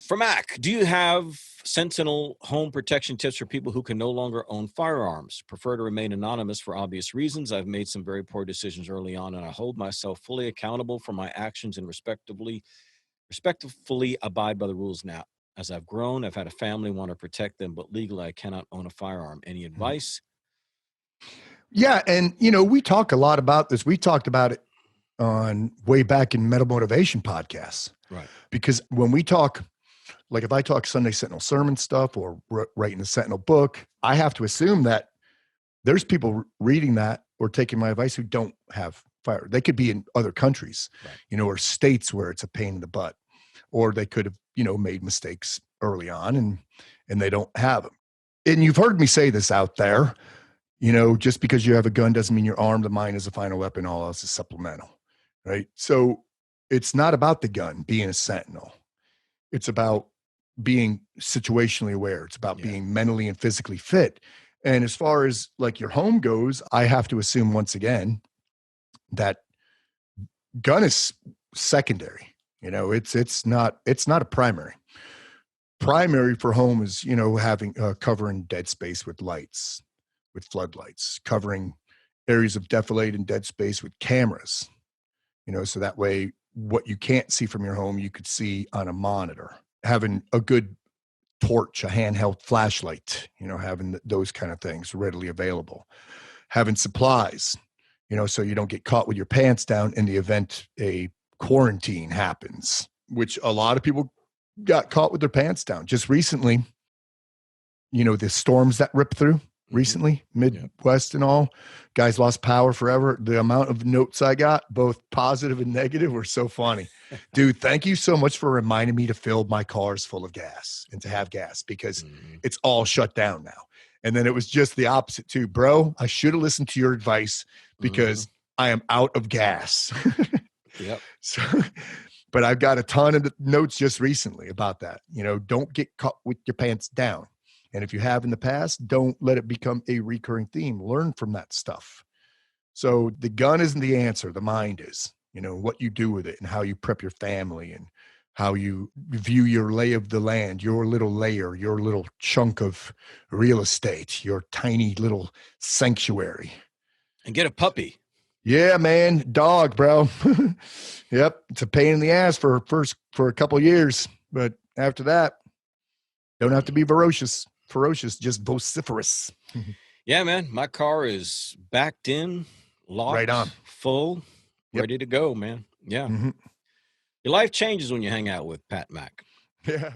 For Mac, do you have Sentinel home protection tips for people who can no longer own firearms? Prefer to remain anonymous for obvious reasons. I've made some very poor decisions early on, and I hold myself fully accountable for my actions and respectfully abide by the rules now. As I've grown, I've had a family, want to protect them, but legally I cannot own a firearm. Any advice? Yeah. And, we talk a lot about this. We talked about it on way back in Meta Motivation podcasts. Right. Because when we talk, like if I talk Sunday Sentinel sermon stuff or writing the Sentinel book, I have to assume that there's people reading that or taking my advice who don't have fire. They could be in other countries, Right. Or states where it's a pain in the butt, or they could have, made mistakes early on and they don't have them. And you've heard me say this out there, just because you have a gun doesn't mean you're armed. The mind is the final weapon. All else is supplemental, right? So it's not about the gun being a sentinel. It's about being situationally aware. It's about being mentally and physically fit. And as far as like your home goes, I have to assume once again that gun is secondary. It's not a primary. Primary for home is, having covering dead space with lights, with floodlights, covering areas of defilade and dead space with cameras, so that way what you can't see from your home, you could see on a monitor. Having a good torch, a handheld flashlight, having those kind of things readily available. Having supplies, so you don't get caught with your pants down in the event a quarantine happens, which a lot of people got caught with their pants down. Just recently, the storms that ripped through recently, Midwest and all, guys lost power forever. The amount of notes I got, both positive and negative, were so funny. Dude, thank you so much for reminding me to fill my cars full of gas and to have gas because it's all shut down now. And then it was just the opposite too. Bro, I should have listened to your advice because I am out of gas. Yep. So, but I've got a ton of notes just recently about that. Don't get caught with your pants down. And if you have in the past, don't let it become a recurring theme. Learn from that stuff. So the gun isn't the answer. The mind is, what you do with it and how you prep your family and how you view your lay of the land, your little layer, your little chunk of real estate, your tiny little sanctuary. And get a puppy. Yeah, man. Dog, bro. Yep. It's a pain in the ass for a couple of years. But after that, don't have to be ferocious, just vociferous. Yeah, man. My car is backed in, locked, right on, full, ready to go, man. Yeah. Your life changes when you hang out with Pat Mack. Yeah.